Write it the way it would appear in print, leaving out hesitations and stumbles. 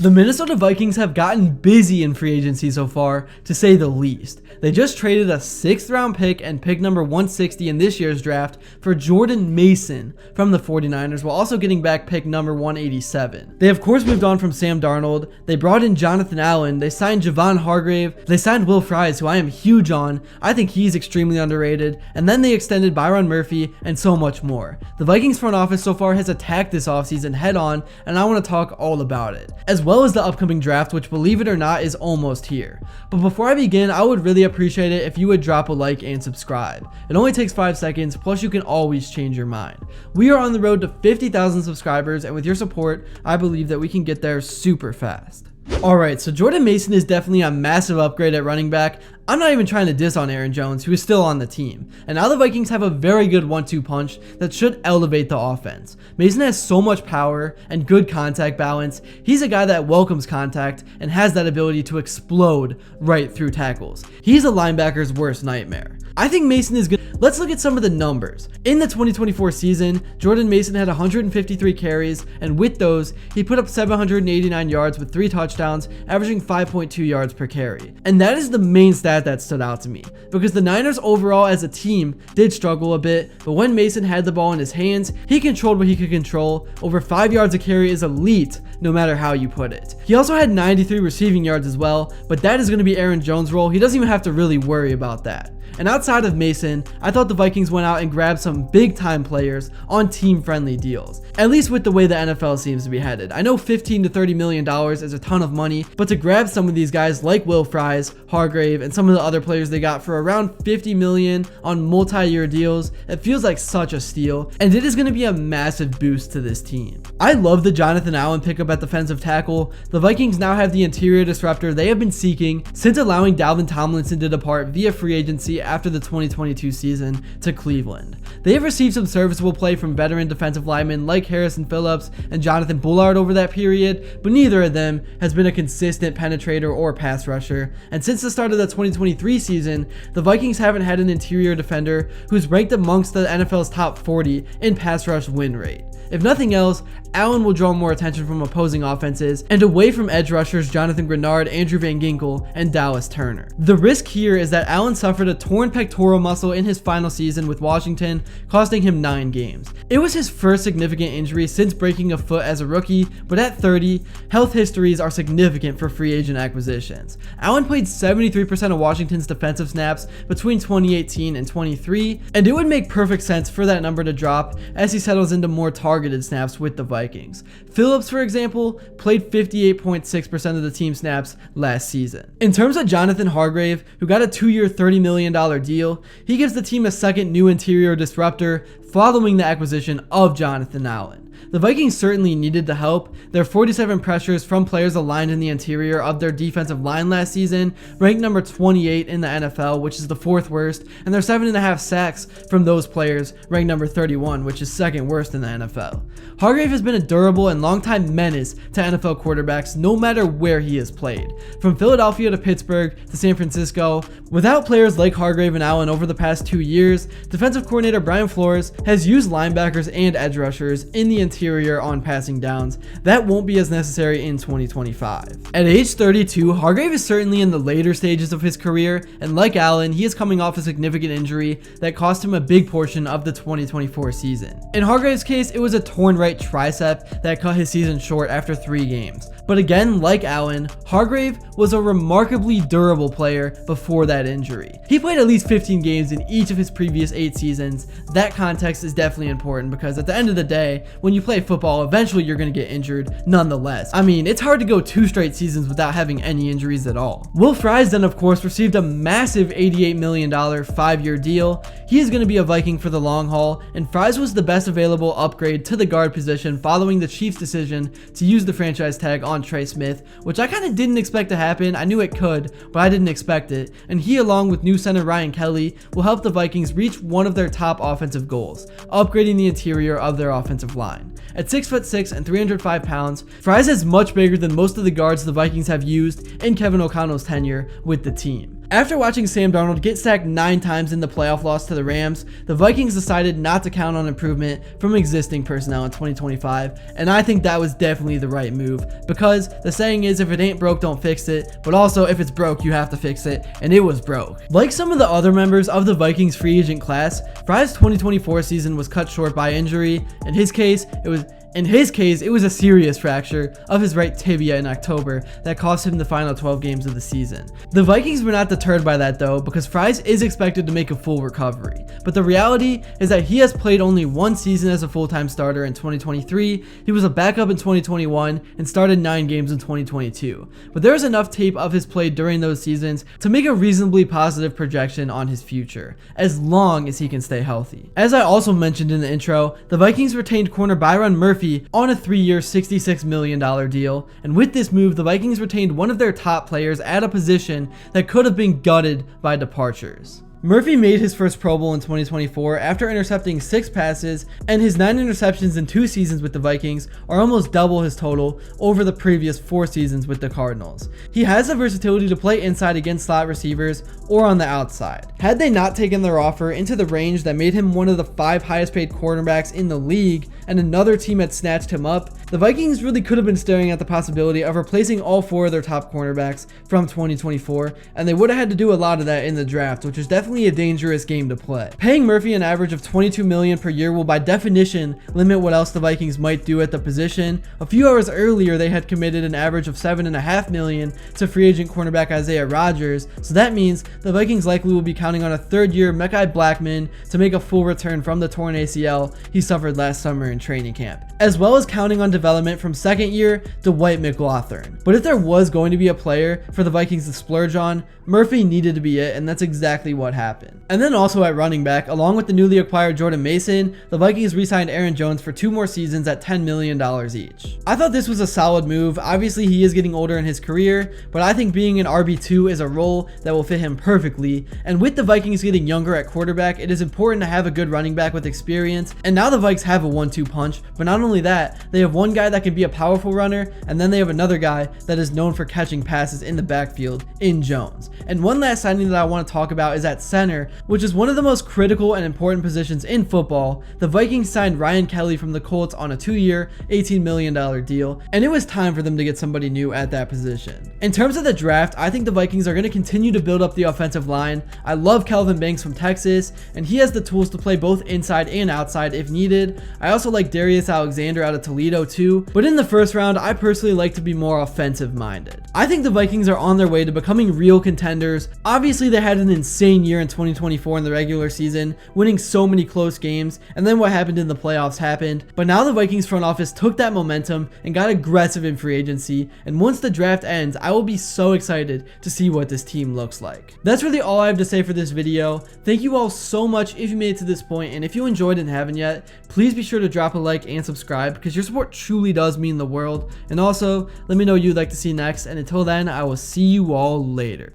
The Minnesota Vikings have gotten busy in free agency so far, to say the least. They just traded a 6th round pick and pick number 160 in this year's draft for Jordan Mason from the 49ers, while also getting back pick number 187. They of course moved on from Sam Darnold. They brought in Jonothan Allen. They signed Javon Hargrave. They signed Will Fries, who I am huge on. I think he's extremely underrated. And then they extended Bryon Murphy and so much more. The Vikings front office so far has attacked this offseason head on, and I want to talk all about it, as well as the upcoming draft, which, believe it or not, is almost here. But before I begin, I would really appreciate it if you would drop a like and subscribe. It only takes 5 seconds, plus you can always change your mind. We are on the road to 50,000 subscribers, and with your support, I believe that we can get there super fast. Alright, so Jordan Mason is definitely a massive upgrade at running back. I'm not even trying to diss on Aaron Jones, who is still on the team. And now the Vikings have a very good 1-2 punch that should elevate the offense. Mason has so much power and good contact balance. He's a guy that welcomes contact and has that ability to explode right through tackles. He's a linebacker's worst nightmare. I think Mason is good. Let's look at some of the numbers. In the 2024 season, Jordan Mason had 153 carries, and with those, he put up 789 yards with 3 touchdowns, averaging 5.2 yards per carry. And that is the main stat that stood out to me, because the Niners overall as a team did struggle a bit, but when Mason had the ball in his hands, he controlled what he could control. Over 5 yards a carry is elite, no matter how you put it. He also had 93 receiving yards as well, but that is going to be Aaron Jones' role. He doesn't even have to really worry about that. And outside of Mason, I thought the Vikings went out and grabbed some big time players on team friendly deals, at least with the way the NFL seems to be headed. I know $15 to $30 million is a ton of money, but to grab some of these guys like Will Fries, Hargrave, and some of the other players they got for around $50 million on multi-year deals, it feels like such a steal, and it is going to be a massive boost to this team. I love the Jonothan Allen pickup at defensive tackle. The Vikings now have the interior disruptor they have been seeking since allowing Dalvin Tomlinson to depart via free agency after the 2022 season to Cleveland. They have received some serviceable play from veteran defensive linemen like Harrison Phillips and Jonathan Bullard over that period, but neither of them has been a consistent penetrator or pass rusher. And since the start of the 2023 season, the Vikings haven't had an interior defender who's ranked amongst the NFL's top 40 in pass rush win rate. If nothing else, Allen will draw more attention from opposing offenses and away from edge rushers Jonathan Grenard, Andrew Van Ginkel, and Dallas Turner. The risk here is that Allen suffered a torn pectoral muscle in his final season with Washington, costing him 9 games. It was his first significant injury since breaking a foot as a rookie, but at 30, health histories are significant for free agent acquisitions. Allen played 73% of Washington's defensive snaps between 2018 and 23, and it would make perfect sense for that number to drop as he settles into more targeted snaps with the Vikings. Phillips, for example, played 58.6% of the team snaps last season. In terms of Jonathan Hargrave, who got a 2-year $30 million deal, he gives the team a second new interior disruptor following the acquisition of Jonathan Allen. The Vikings certainly needed the help. Their 47 pressures from players aligned in the interior of their defensive line last season ranked number 28 in the NFL, which is the 4th worst, and their 7.5 sacks from those players ranked number 31, which is 2nd worst in the NFL. Hargrave has been a durable and longtime menace to NFL quarterbacks no matter where he has played. From Philadelphia to Pittsburgh to San Francisco, without players like Hargrave and Allen over the past 2 years, defensive coordinator Brian Flores has used linebackers and edge rushers in the interior on passing downs. That won't be as necessary in 2025. At age 32, Hargrave is certainly in the later stages of his career, and like Allen, he is coming off a significant injury that cost him a big portion of the 2024 season. In Hargrave's case, it was a torn right tricep that cut his season short after 3 games. But again, like Allen, Hargrave was a remarkably durable player before that injury. He played at least 15 games in each of his previous 8 seasons. That context is definitely important because at the end of the day, when you play football, eventually you're going to get injured nonetheless. I mean, it's hard to go 2 straight seasons without having any injuries at all. Will Fries then, of course, received a massive $88 million 5-year deal. He is going to be a Viking for the long haul, and Fries was the best available upgrade to the guard position following the Chiefs' decision to use the franchise tag on Trey Smith, which I kind of didn't expect to happen. I knew it could, but I didn't expect it. And he, along with new center Ryan Kelly, will help the Vikings reach one of their top offensive goals, upgrading the interior of their offensive line. At 6'6" and 305 pounds, Fries is much bigger than most of the guards the Vikings have used in Kevin O'Connell's tenure with the team. After watching Sam Darnold get sacked 9 times in the playoff loss to the Rams, the Vikings decided not to count on improvement from existing personnel in 2025, and I think that was definitely the right move, because the saying is if it ain't broke, don't fix it, but also if it's broke, you have to fix it, and it was broke. Like some of the other members of the Vikings free agent class, Fry's 2024 season was cut short by injury. In his case, it was a serious fracture of his right tibia in October that cost him the final 12 games of the season. The Vikings were not deterred by that though, because Fries is expected to make a full recovery. But the reality is that he has played only 1 season as a full-time starter in 2023, he was a backup in 2021, and started 9 games in 2022. But there is enough tape of his play during those seasons to make a reasonably positive projection on his future, as long as he can stay healthy. As I also mentioned in the intro, the Vikings retained corner Bryon Murphy on a 3-year $66 million deal, and with this move, the Vikings retained one of their top players at a position that could have been gutted by departures. Murphy made his first Pro Bowl in 2024 after intercepting 6 passes, and his 9 interceptions in 2 seasons with the Vikings are almost double his total over the previous 4 seasons with the Cardinals. He has the versatility to play inside against slot receivers or on the outside. Had they not taken their offer into the range that made him one of the 5 highest paid quarterbacks in the league, and another team had snatched him up, the Vikings really could have been staring at the possibility of replacing all 4 of their top cornerbacks from 2024, and they would have had to do a lot of that in the draft, which is definitely a dangerous game to play. Paying Murphy an average of $22 million per year will by definition limit what else the Vikings might do at the position. A few hours earlier, they had committed an average of $7.5 million to free agent cornerback Isaiah Rodgers, so that means the Vikings likely will be counting on a 3rd-year Mekhi Blackman to make a full return from the torn ACL he suffered last summer in training camp, as well as counting on development from 2nd-year Dwight McLaughlin. But if there was going to be a player for the Vikings to splurge on, Murphy needed to be it, and that's exactly what happened. And then also at running back, along with the newly acquired Jordan Mason, the Vikings re-signed Aaron Jones for 2 more seasons at $10 million each. I thought this was a solid move. Obviously, he is getting older in his career, but I think being an RB2 is a role that will fit him perfectly. And with the Vikings getting younger at quarterback, it is important to have a good running back with experience. And now the Vikes have a 1-2 punch, but not only that, they have one guy that can be a powerful runner, and then they have another guy that is known for catching passes in the backfield in Jones. And one last signing that I want to talk about is at center, which is one of the most critical and important positions in football. The Vikings signed Ryan Kelly from the Colts on a 2-year, $18 million deal, and it was time for them to get somebody new at that position. In terms of the draft, I think the Vikings are going to continue to build up the offensive line. I love Kelvin Banks from Texas, and he has the tools to play both inside and outside if needed. I also like Darius Alexander out of Toledo too, but in the first round, I personally like to be more offensive minded. I think the Vikings are on their way to becoming real contenders. Obviously, they had an insane year in 2024 in the regular season, winning so many close games, and then what happened in the playoffs happened. But now the Vikings front office took that momentum and got aggressive in free agency, and once the draft ends, I will be so excited to see what this team looks like. That's really all I have to say for this video. Thank you all so much if you made it to this point, and if you enjoyed and haven't yet, please be sure to drop a like and subscribe, because your support truly does mean the world. And also, let me know who you'd like to see next, and until then, I will see you all later.